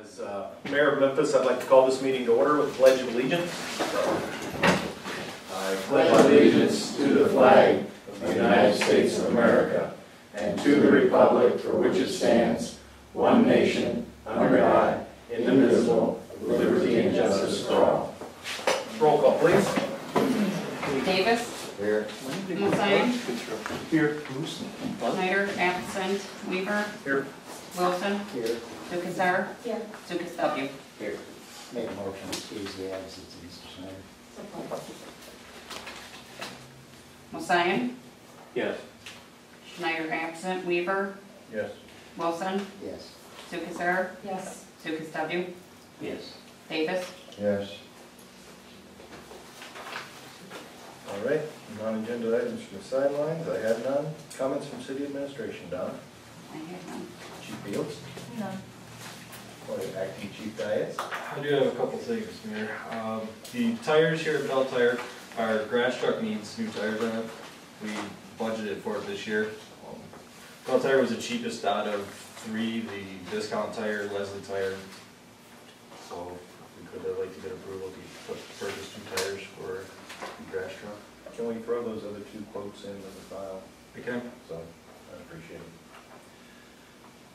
As Mayor of Memphis, I'd like to call this meeting to order with the Pledge of Allegiance. I pledge allegiance to the flag of the United States of America and to the republic for which it stands, one nation, under God, indivisible, with liberty and justice for all. Roll call, please. Davis. Here. Mulsine. Here. Schneider, absent. Weaver. Here. Wilson. Here. Sukasar. Here. Sukas W. Here. Make a motion to excuse the absence of Mr. Schneider. Mulsine. Yes. Schneider, absent. Weaver. Yes. Wilson. Yes. Sukasar. Yes. Sukas W. Yes. Davis. Yes. All right, non-agenda items from the sidelines. I have none. Comments from city administration, Donna? I have none. Chief Fields? No. Or acting Chief Dias? I do have a couple things, Mayor. The tires here at Bell Tire, our grass truck needs new tires on it. We budgeted for it this year. Bell Tire was the cheapest out of three, the discount tire, Leslie tire. So if we could like to get approval to purchase two tires for the grass truck. Can we throw those other two quotes into the file? We can. So, I appreciate it.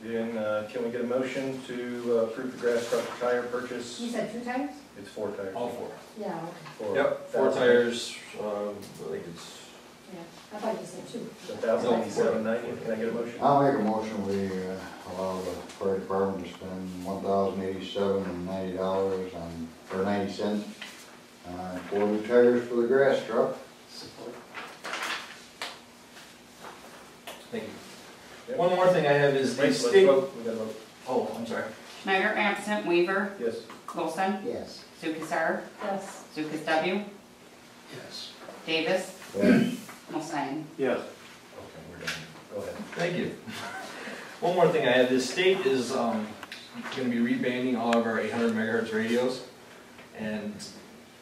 Then, can we get a motion to approve the grass truck tire purchase? You said 2 tires? It's 4 tires. All four. Yeah, okay. Yep, 4 tires. I think it's. Yeah, I thought you said 2. $1,087.90. Can I get a motion? I'll make a motion, we allow the fire department to spend $1,087.90 on, or 90 cents on 4 new tires for the grass truck. Support. Thank you. Yep. One more thing I have is the Let's state. vote. We gotta vote. Oh, I'm sorry. Schneider, absent. Weaver. Yes. Wilson. Yes. Sukasar. Yes. Sukas W. Yes. Davis. Yes. Mulsine. Yes. Okay, we're done. Go ahead. Thank you. One more thing I have, the state is going to be rebanding all of our 800 megahertz radios, and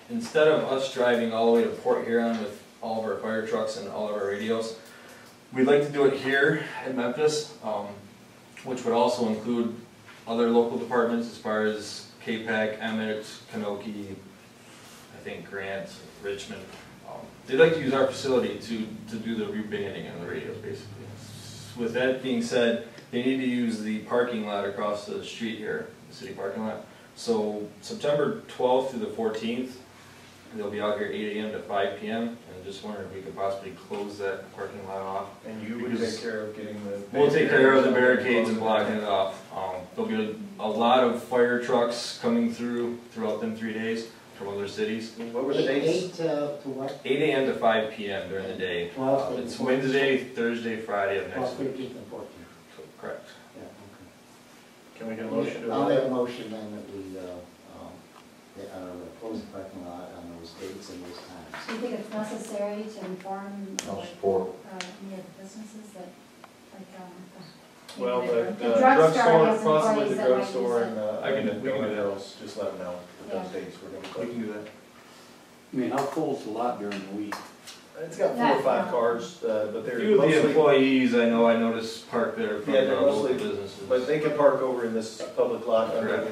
instead of us driving all the way to Port Huron with all of our fire trucks and all of our radios, we'd like to do it here in Memphis, which would also include other local departments as far as KPAC, Emmett, Kanoki, I think Grant, Richmond. They'd like to use our facility to do the rebanding on the radios, basically. With that being said, they need to use the parking lot across the street here, the city parking lot. So September 12th through the 14th, they'll be out here 8 a.m. to 5 p.m. And just wondering if we could possibly close that parking lot off. And you would take care of getting the... We'll take care of the barricades and blocking it off. There'll be a lot of fire trucks coming throughout them 3 days from other cities. What were the dates? 8 to what? 8 a.m. to 5 p.m. during the day. It's Wednesday, Thursday, Friday of next week. 13th and 14th. Correct. Yeah, okay. Can we get a motion to... I'll make a motion then that we close the parking lot on those dates and those times. Do you think it's necessary to inform I'll support. any of the businesses that, like, Well, the drugstore drugstore, has possibly the employees that might drugstore, use and it. I can do- and we can do that. Hills, just let them know that those Yeah. dates we're gonna We close. can do that. I mean, how full is the lot during the week? It's got 4 or 5 cars, but A they're few of the mostly, employees I noticed parked there from Yeah, they're local mostly- businesses. but they can park over in this public lot under Correct.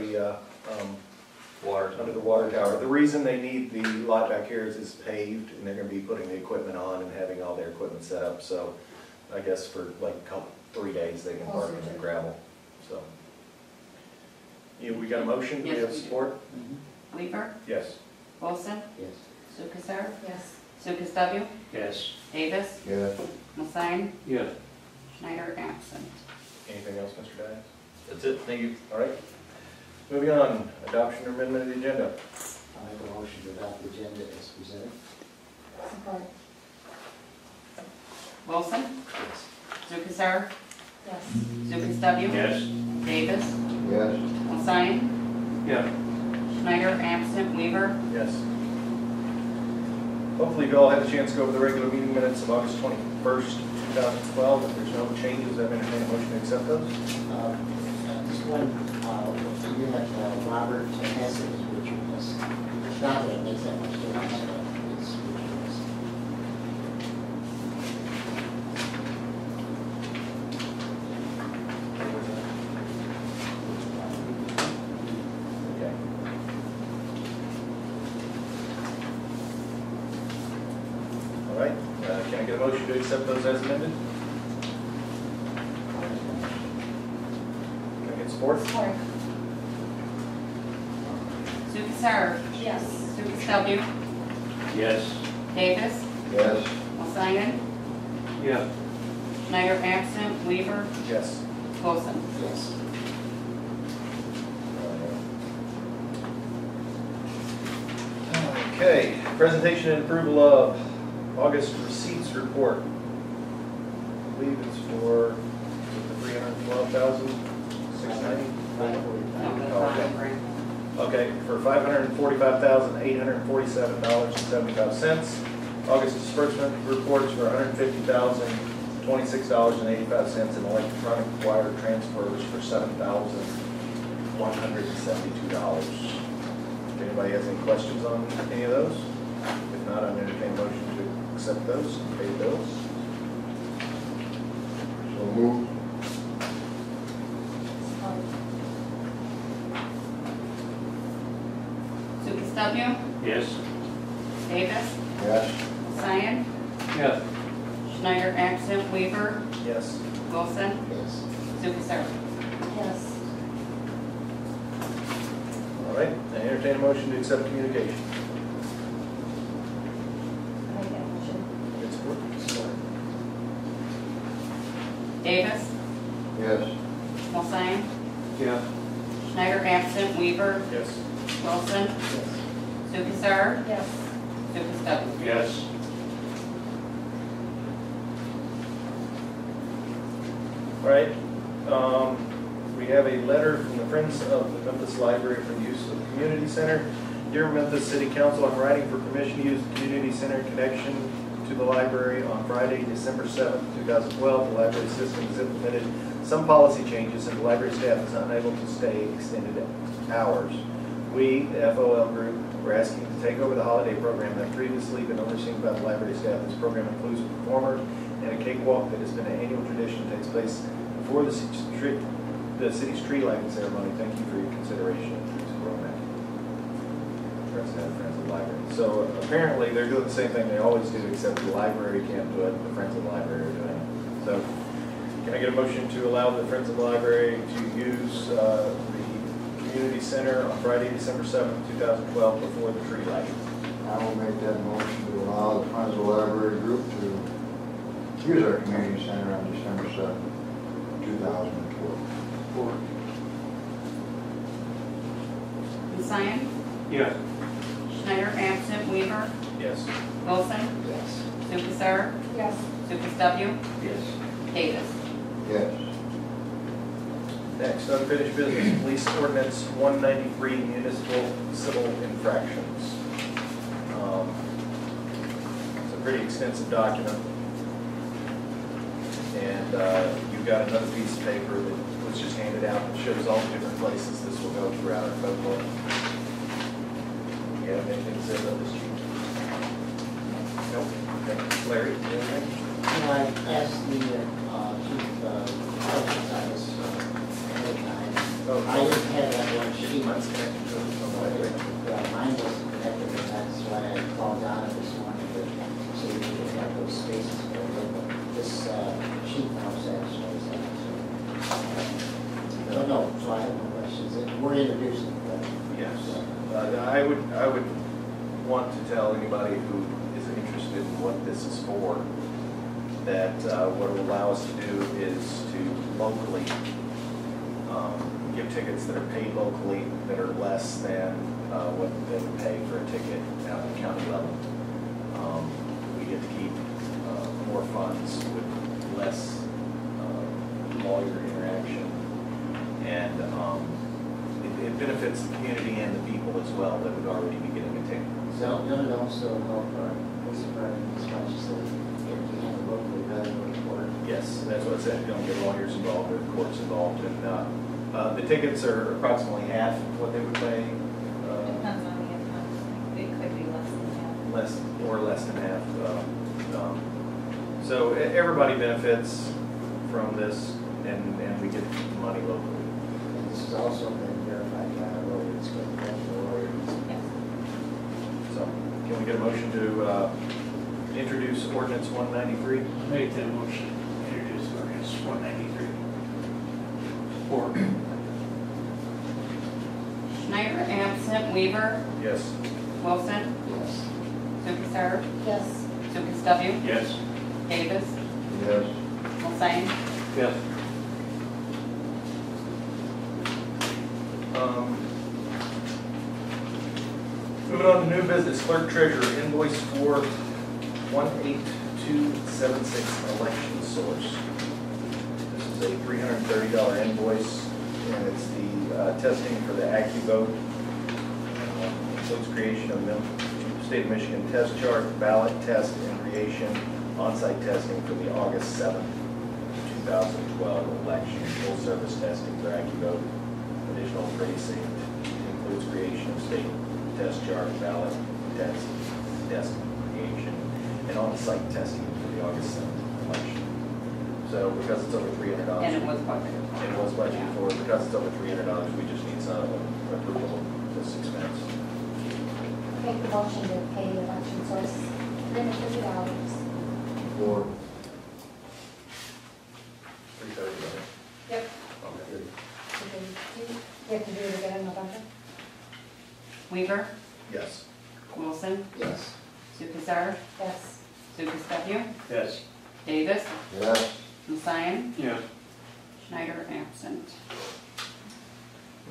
the water tower. The reason they need the lot back here is it's paved, and they're gonna be putting the equipment on and having all their equipment set up, so I guess for like 3 days, they can park in the gravel, so. We got a motion, do we Yes, have we do. support? Weaver. Yes. Wilson. Yes. Sukasar. yes. Sukas W. Yes. Davis. Yes. Mulsine. Yes. Schneider, absent. Anything else, Mr. Dias? That's it, thank you. All right. Moving on, adoption or amendment of the agenda. I'll make a motion to adopt the agenda as presented. Support. Wilson. Yes. Sukasar. Yes. Sukas W. Yes. Davis. Yes. Mulsine. Yeah. Schneider, absent. Weaver. Yes. Hopefully you all had a chance to go over the regular meeting minutes of August 21st, 2012. If there's no changes, I've entertained a motion to accept those. Just one, you had Robert Hess's, Richard Hess. Not that it makes that much difference, but it's Richard Hess. Get a motion to accept those as amended? Can I get support? Support. Lukasar. Yes. Lucas W. Yes. Davis. Yes. Simon. Yes. Schneider absent, Weaver, Yes. Wilson. Yes. Okay, presentation and approval of August receipts report. I believe it's for the $312,690. Okay, for $545,847.75. August disbursement reports for $150,026.85, and electronic wire transfers for $7,172. If anybody has any questions on any of those? If not, I'm entertaining a motion to accept those and pay the bills. So moved. Support. Lucas W. Yes. Davis, Yes. Simon, Yes. Schneider absent, Weaver, Yes. Wilson, Yes. Lukasar. Yes. All right, I entertain a motion to accept communication. I make that motion. Get support? Davis, Yes. Simon, Yes. Schneider absent, Weaver, Yes. Wilson, Lukasar, Yes. Lucas W. Yes. All right, we have a letter from the Friends of the Memphis Library for use of the community center. Dear Memphis City Council, I'm writing for permission to use the community center in connection to the library on Friday, December 7th, 2012. The library system has implemented some policy changes, and the library staff is unable to stay extended hours. We, the FOL group, we're asking to take over the holiday program that previously been overseen by the library staff. This program includes a performer and a cakewalk that has been an annual tradition that takes place before the city's tree lighting ceremony. Thank you for your consideration of this program. President of Friends of the Library. So apparently they're doing the same thing they always do, except the library can't do it, the Friends of the Library are doing it. So can I get a motion to allow the Friends of the Library to use the community center on Friday, December 7th, 2012 before the tree lighting? I will make that motion to allow the Friends of the Library group to use our community center on December 7th, 2012. Support. Simon, Yes. Schneider absent, Weaver, Yes. Wilson, Yes. Lukasar, Yes. Lucas W. Yes. Davis. Yes. Next, unfinished business, police ordinance 193, municipal civil infractions. It's a pretty extensive document. And you've got another piece of paper that was just handed out that shows all the different places this will go throughout our code book. You have anything to say about this, Chief? Nope. Okay. Larry, do you have anything? I asked the chief questions on this ahead of time. Oh, I didn't have that one sheet. Mine's connected to it. Yeah, mine wasn't connected, and that's why I called Donna this morning to see if we could have those spaces filled in. But this sheet now satisfies that. So, no, so I have no questions. We're introducing it. Yes. I would want to tell anybody who is interested in what this is for, that what it will allow us to do is to locally give tickets that are paid locally that are less than what they would pay for a ticket at the county level. We get to keep more funds with less lawyer interaction, and it benefits the community and the people as well that would already be getting a ticket. So, none of them still help our police department as much as they get to handle locally rather than court. Yes, and that's what I said, you don't get lawyers involved or the courts involved, and the tickets are approximately half what they would pay, Depends on the offense. It could be less than less than half. So everybody benefits from this, and we get money locally. And this has also been verified by our lawyers, but the lawyers. that. Yes. So can we get a motion to introduce ordinance 193. Make that motion, introduce ordinance 193. Support. Schneider, absent. Weaver, Yes. Wilson, Yes. Lukasar, Yes. Lucas W. Yes. Davis, Yes. Hulsing, Yes. Moving on to new business, clerk treasurer invoice for 18276 election source. This is a $330 invoice, and it's the testing for the AccuVote. Includes creation of State of Michigan test chart, ballot test, and creation, on-site testing for the August 7th, 2012 election, full service testing for AccuVote, additional precinct, includes creation of state test chart, ballot test, creation, and on-site testing for the August 7th election. So because it's over $300. and it was budgeted. It was budgeted for, because it's over $300, we just need some approval of this expense. Make the motion to pay the election source $350. Support. $330. Yep. Okay. You have to do it again in November? Weaver, Yes. Wilson, Yes. Lukasar, Yes. Lucas W. Yes. Davis, Yes. Hulsing, Yes. Schneider, absent.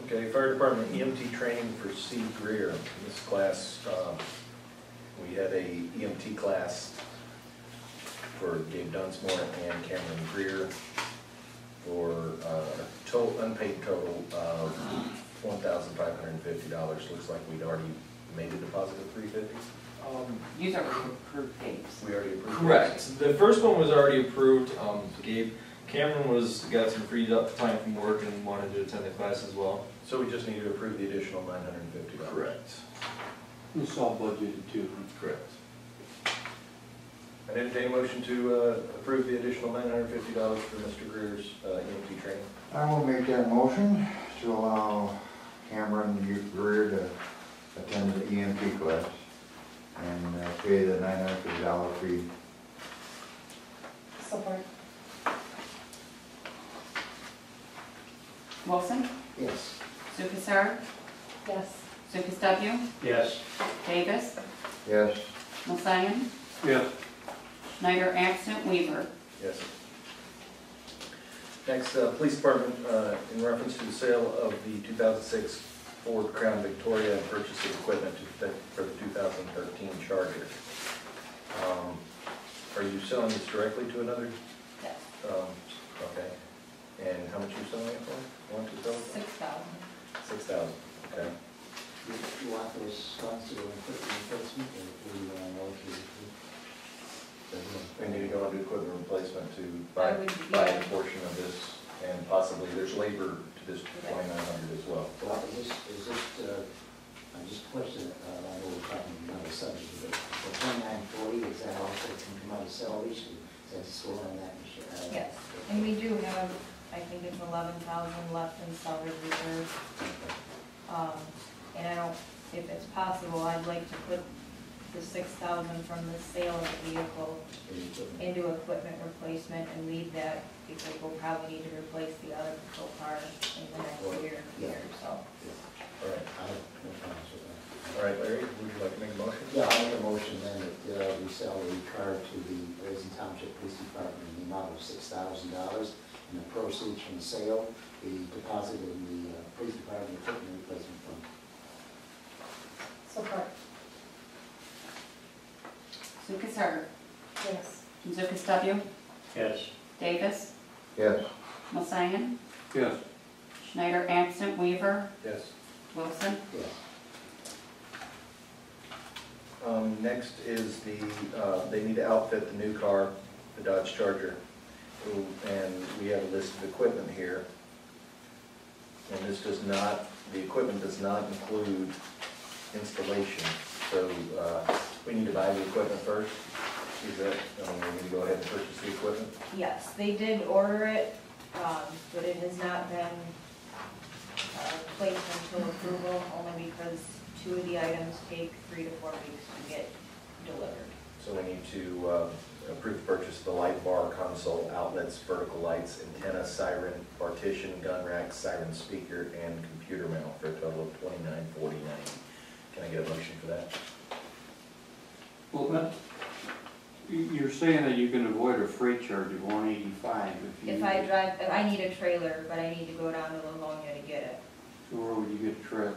Okay, fire department EMT training for C. Greer. This class, we had a EMT class for Dave Dunsmore and Cameron Greer for a unpaid total of $1,550. Looks like we'd already made a deposit of $350. These are approved dates. We already approved. Correct. The first one was already approved. Cameron got some freed up time from work and wanted to attend the class as well. So we just need to approve the additional $950. Correct. It's all budgeted too. Correct. I entertain a motion to approve the additional $950 for Mr. Greer's EMT training. I will make that motion to allow Cameron Greer to attend the EMT class and pay the $950 fee. Support. Wilson, Yes. Lukasar, Yes. Lucas W. Yes. Davis, Yes. Hulsing, Yes. Schneider, absent. Weaver, Yes. Next, police department, in reference to the sale of the 2006 Ford Crown Victoria and purchase of equipment for the 2013 Charger. Are you selling this directly to another? yes, Okay. And how much are you selling it for? Want to sell it for? 6,000. 6,000, okay. You want those funds to go in quick replacement, or do you want to allocate it? We need to go into equipment replacement to I buy would, a yeah. portion of this, and possibly there's labor to this 2,900 as well. Well, is this, I'm just questioning, I know we're talking another subject, but the 2940, is that also can come out of salaries, since it's still on that machine? Yes, and we do have, I think it's 11,000 left in salary reserve. And I don't, if it's possible, I'd like to put the 6,000 from the sale of the vehicle into equipment replacement and leave that, because we'll probably need to replace the other patrol car in the next year, so. All right. I have no problems with that. All right, Larry, would you like to make a motion? Yeah, I make a motion then that we sell the car to the Raisin Township Police Department in the amount of $6,000, and the proceeds from the sale be deposited in the police department equipment replacement fund. Support. Lukasar, Yes. Lucas W. Yes. Davis, Yes. Hulsing, Yes. Schneider, absent. Weaver, Yes. Wilson, Yes. Next is they need to outfit the new car, the Dodge Charger. And we have a list of equipment here. And this does not, the equipment does not include installation. So we need to buy the equipment first. Is that, we need to go ahead and purchase the equipment? Yes, they did order it, but it has not been placed until approval, only because 2 of the items take 3 to 4 weeks to get delivered. So we need to approve the purchase of the light bar, console, outlets, vertical lights, antenna, siren, partition, gun rack, siren speaker, and computer mount for a total of $29,490. Can I get a motion for that? Well, you're saying that you can avoid a freight charge of $185 if you. If I need a trailer, but I need to go down to Livonia to get it. So where would you get a trailer?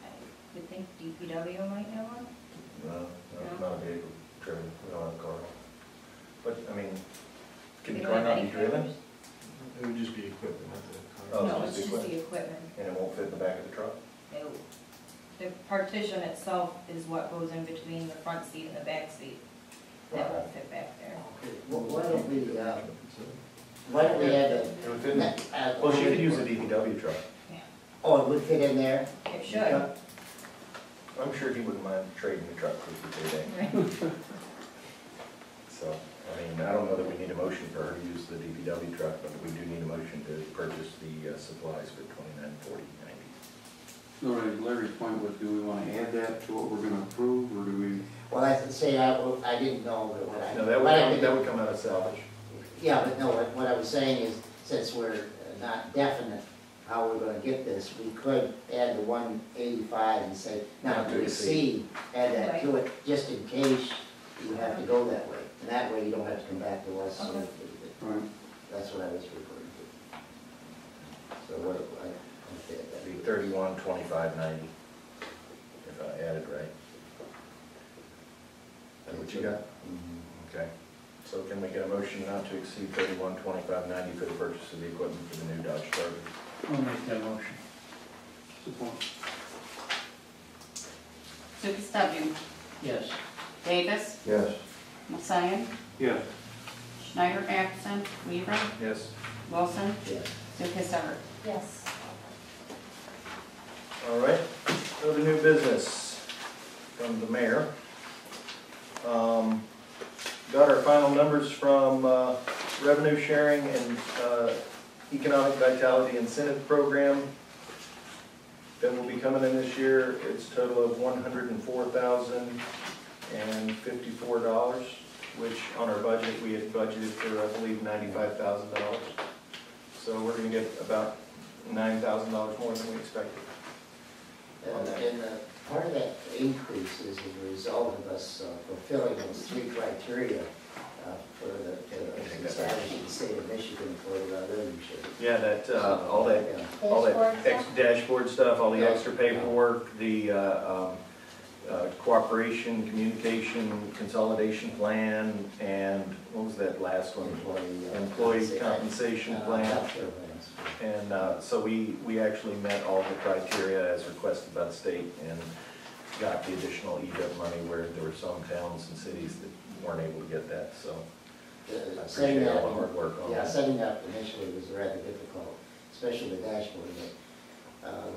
I would think DPW might have one. No, not a vehicle trailer, we don't have a car. But, I mean, can We the don't car have not any be driven? trailers. It would just be equipment, not the Oh, car. No, it's it's just just the equipment. And it won't fit in the back of the truck? No. The partition itself is what goes in between the front seat and the back seat. That won't fit back there. Why don't we add It would fit in, a... well, she could use a DPW truck. Oh, it would fit in there? It should. I'm sure he wouldn't mind trading the truck for $3 Right. So, I mean, I don't know that we need a motion for her to use the DPW truck, but we do need a motion to purchase the supplies for $29,490. So Larry's point was, do we want to add that to what we're going to approve, or do we? Well, I should say, I didn't know that what I... No, that would come out of salvage. Yeah, but no, what I was saying is, since we're not definite how we're gonna get this, we could add the 185 and say, not to exceed, add that to it, just in case you have to go that way. And that way you don't have to come back to us. Okay. Right. That's what I was referring to. So what, I did that. It'd be $31,2590, if I add it right. Is that what you got? Mhm. Okay. So can we get a motion not to exceed $31,2590 for the purchase of the equipment for the new Dodge Charger? I'll make that motion. Support. Lukastovich. Yes. Davis. Yes. Hassan. Yes. Schneider, absent. Weaver. Yes. Wilson. Yes. Lukasovich. Yes. All right, go to new business from the mayor. Got our final numbers from revenue sharing and economic vitality incentive program that will be coming in this year. It's a total of $104,054, which on our budget, we had budgeted for, I believe, $95,000. So we're gonna get about $9,000 more than we expected. And part of that increase is a result of us fulfilling those 3 criteria for establishing the state of Michigan for revenue sharing. Yeah, that, all that Dashboard dashboard stuff, all the Yeah. extra paperwork, the cooperation, communication, consolidation plan, and what was that last one? Employee compensation plan. Healthcare plans. And so we actually met all the criteria as requested by the state and got the additional EDIP money where there were some towns and cities that weren't able to get that, so I Setting appreciate all that, the hard work on yeah, that. setting that initially was rather difficult, especially the dashboard,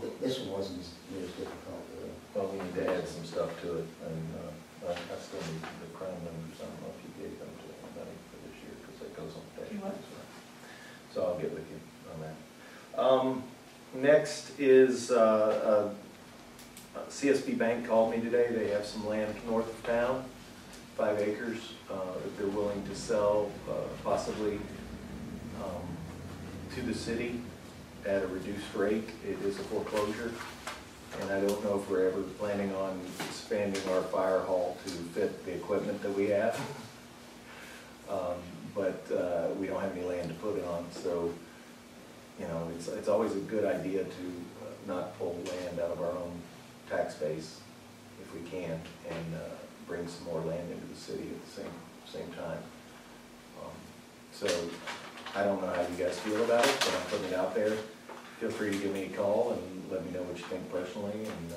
but this one wasn't as near as difficult. Well, we need to add some stuff to it, and I still need the crime numbers, I don't know if you gave them to anybody for this year, because that goes on the dashboard. So I'll get with you on that. Next is, CSB Bank called me today, they have some land north of town, 5 acres, that they're willing to sell, possibly to the city at a reduced rate. It is a foreclosure, and I don't know if we're ever planning on expanding our fire hall to fit the equipment that we have. But we don't have any land to put it on, so, you know, it's always a good idea to not pull land out of our own tax base if we can, and bring some more land into the city at the same time. So I don't know how you guys feel about it, but I'm putting it out there. Feel free to give me a call and let me know what you think personally, and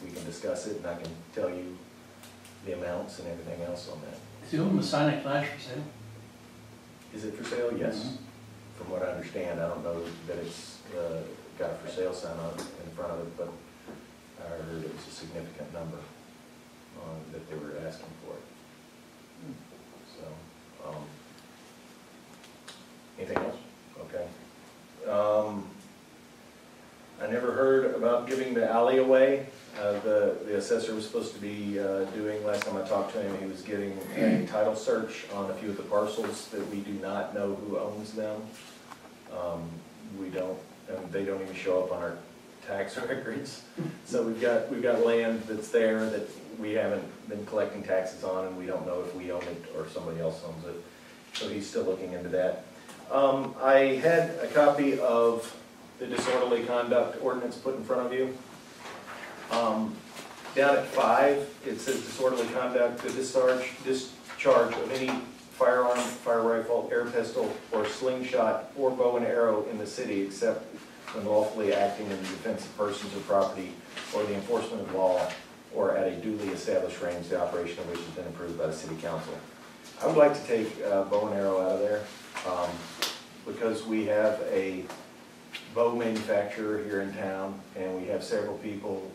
we can discuss it, and I can tell you the amounts and everything else on that. Is the old Masonic Lodge for sale? Is it for sale? Yes. From what I understand, I don't know that it's got a for sale sign on it in front of it, but I heard it was a significant number that they were asking for it. So, anything else? Okay. I never heard about giving the alley away. The assessor was supposed to be doing, last time I talked to him, he was getting a title search on a few of the parcels that we do not know who owns them. We don't, and they don't even show up on our tax records. So we've got land that's there that we haven't been collecting taxes on, and we don't know if we own it or somebody else owns it. So he's still looking into that. I had a copy of the disorderly conduct ordinance put in front of you. Down at 5, it says disorderly conduct, the discharge of any firearm, fire rifle, air pistol, or slingshot, or bow and arrow in the city except when lawfully acting in the defense of persons or property, or the enforcement of law, or at a duly established range, the operation of which has been approved by the city council. I would like to take bow and arrow out of there, because we have a bow manufacturer here in town, and we have several people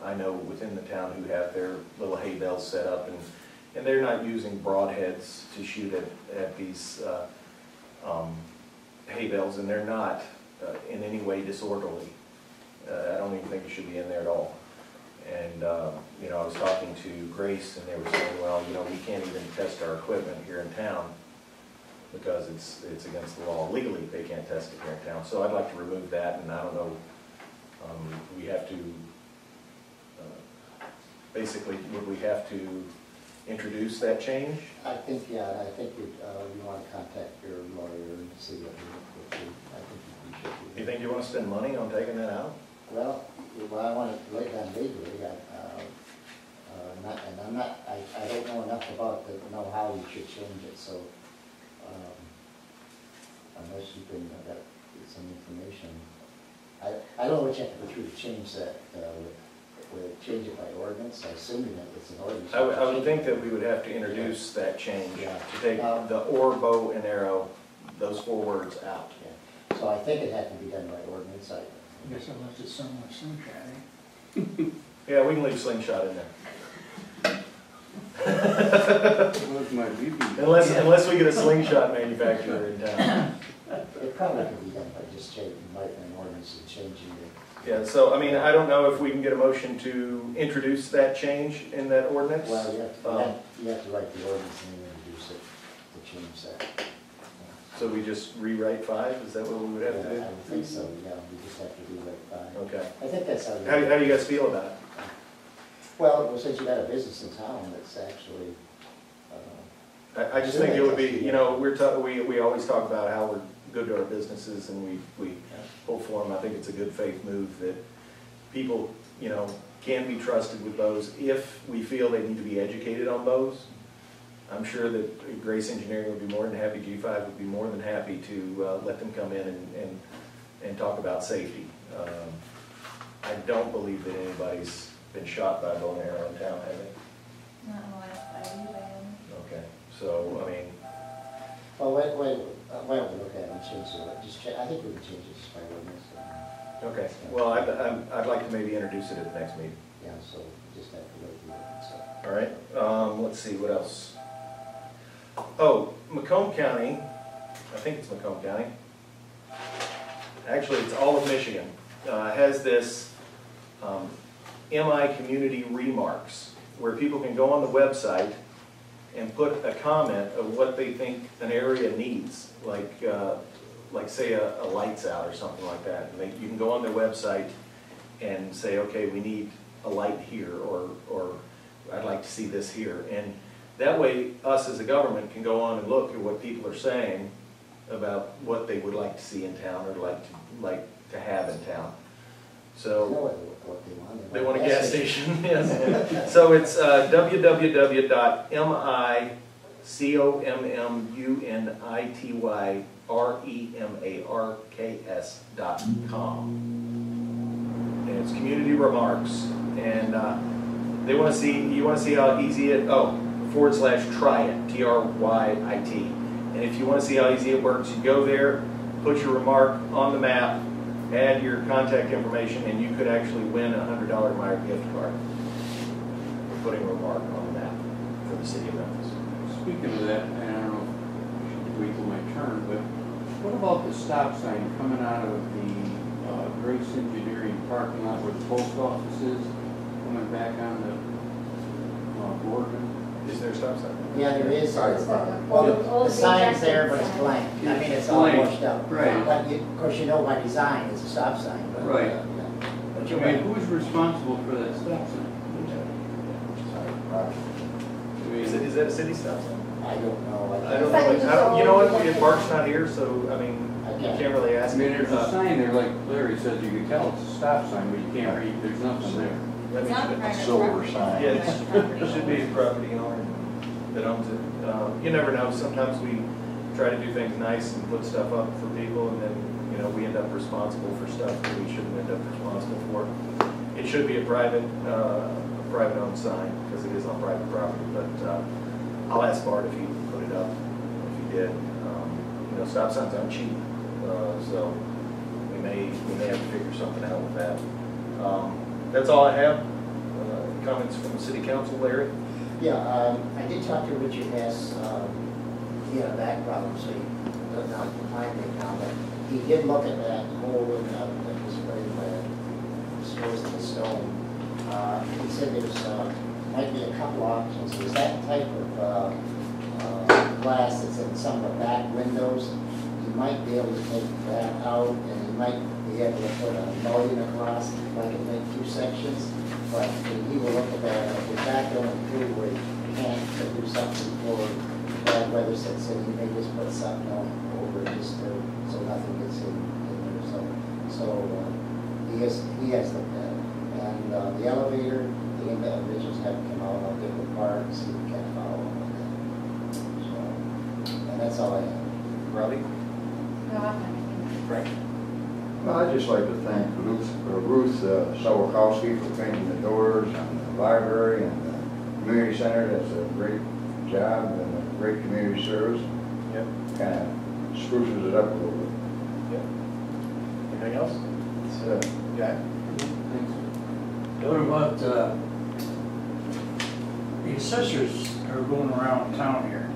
I know within the town who have their little hay bales set up, and they're not using broadheads to shoot at these hay bales, and they're not in any way disorderly. I don't even think it should be in there at all. And you know, I was talking to Grace, and they were saying, well, you know, we can't even test our equipment here in town because it's against the law. Legally, they can't test it here in town. So I'd like to remove that, and I don't know, we have to, basically, would we have to introduce that change? I think, yeah, I think you want to contact your lawyer and see what you do. I think you should do that. Do you think you want to spend money on taking that out? Well, I want to lay down legally, and I'm not, I don't know enough about to know how you should change it, so, unless you can get some information. I don't know what you have to go through to change that, change it by ordinance, I assume that it's an ordinance. I would think that we would have to introduce that change, Yeah. to take the or, bow, and arrow, those 4 words out. Yeah. So I think it had to be done by ordinance. I guess I left it somewhat slingshot, eh? Yeah, we can leave slingshot in there. Where's my BB? Unless we get a slingshot manufacturer in town. It probably could be done by just changing, an ordinance and changing it. Yeah, so, I mean, I don't know if we can get a motion to introduce that change in that ordinance. Well, you have to write the ordinance and then introduce it to change that. So we just rewrite 5, is that what we would have to do? I would think so, yeah, we just have to rewrite 5. Okay. I think that's how. How do you guys feel about it? Well, since you got a business in town that's actually. I just think it would be, you know, we always talk about how we're good to our businesses, and we hope for them. I think it's a good faith move that people, you know, can be trusted with bows if we feel they need to be educated on bows. I'm sure that Grace Engineering would be more than happy, G5 would be more than happy to let them come in and talk about safety. I don't believe that anybody's been shot by a bow and arrow in town, have they? Not in the last 5 years, I haven't. Okay, so, I mean, Well, why don't we look at it and change it? I think we can change it just by ordinance. okay. Well, I'd like to maybe introduce it at the next meeting. Yeah, so we just have to wait the ordinance. So. All right, let's see, what else? Oh, Macomb County, I think it's Macomb County. Actually, it's all of Michigan. Has this MI Community Remarks, where people can go on the website and put a comment of what they think an area needs, like say a lights out or something like that. And you can go on their website and say, okay, we need a light here, or I'd like to see this here. And that way, us as a government can go on and look at what people are saying about what they would like to see in town, or like to have in town. So What they want. they want a gas station. Yes. So it's www.communityremarks.com, and it's community remarks, and they want to see, you want to see how easy it, /tryit, TRYIT. And if you want to see how easy it works, you go there, put your remark on the map, add your contact information, and you could actually win a $100 Meyer gift card for putting a remark on the map for the city of Memphis. Speaking of that, and I don't know if I should wait till my turn, but what about the stop sign coming out of the Grace Engineering parking lot where the post office is? coming back on the, board? Is there a stop sign? Yeah, there is. Sorry, The sign's there, but it's blank. I mean, it's all Blank, washed out. right. But you, of course, you know by design, it's a stop sign, but. Right. Yeah. But I you're mean, right. who's responsible for that stop sign? Is that a city stop sign? I don't know. I don't know, you know what, if Mark's not here, so, I mean, you can't really I ask mean, me. there's a sign there, like Larry says, you can tell it's a stop sign, but you can't read, there's nothing there. It's not a private silver property. sign. Yeah, Private property. it should be a property owner that owns it. You never know, sometimes we try to do things nice and put stuff up for people, and then, you know, we end up responsible for stuff that we shouldn't end up responsible for. It should be a private owned sign, because it is on private property, but I'll ask Bart if he put it up, if he did. You know, stop signs aren't cheap, so we may have to figure something out with that. That's all I have. Comments from the city council, Larry? Yeah, I did talk to Richard Hess. He had a back problem, so he doesn't have the time right now, but he did look at that hole that was put in by supposedly stone. He said there's, might be a couple options. There's that type of glass that's in some of the back windows. You might be able to take that out, and you might be able to put a mullion across, like it make two sections. But he will look at that. If that don't improve, where you can't do something for bad weather sets in, you may just put something on over it just so nothing gets in there. So he has looked at it. And the elevator, the individuals have to come out. I'll give them a part and see if we can follow up on that. So, and that's all I have. Robbie? No, I'm not. Frank? Well, I'd just like to thank Ruth Sawakowski for painting the doors and the library and the community center. That's a great job and a great community service. Yep. Kind of spruces it up a little bit. Yep. Anything else? Jack? Thanks. What about, the assessors are going around town here?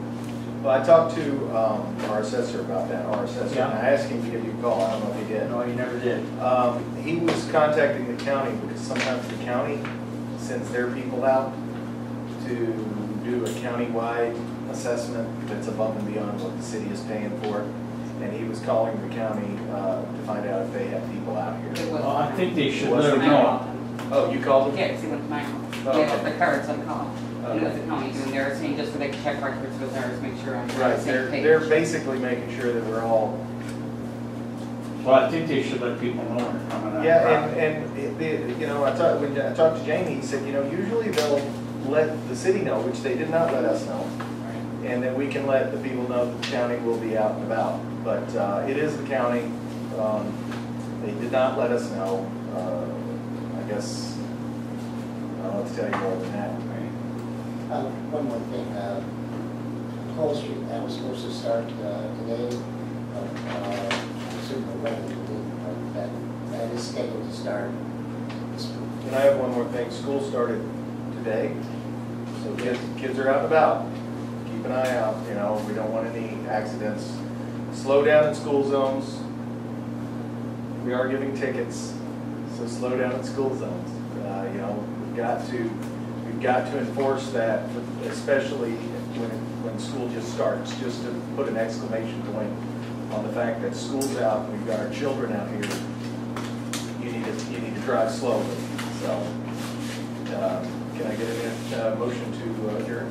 Well, I talked to our assessor about that, and Yeah. I asked him to give you a call. I don't know if he did. No, you never did. He was contacting the county because sometimes the county sends their people out to do a countywide assessment that's above and beyond what the city is paying for. And he was calling the county to find out if they have people out here. It was. Well, I think they should Was let it them know. Oh, you called him? Yeah, because he went to my house. Oh, Yeah, okay. the cards on call. And it was Okay. the county doing theirs, and just so they could check records with ours, make sure I'm on Right, the same page. they're basically making sure that we're all, Well, I think they should let people know they're coming out. yeah, and you know, when I talked to Jamie, he said, you know, usually they'll let the city know, which they did not let us know. And then we can let the people know that the county will be out and about. But it is the county. They did not let us know. I guess, I don't know what to tell you more than that. One more thing, Cole Street, that was supposed to start today, but soon the weather didn't, but that is scheduled to start this week. And I have one more thing. School started today, so kids are out and about. Keep an eye out, you know, we don't want any accidents. Slow down in school zones. We are giving tickets, so slow down in school zones. You know, we've got to enforce that, especially when school just starts, just to put an exclamation point on the fact that school's out, and we've got our children out here. You need to drive slowly. So, can I get a motion to adjourn?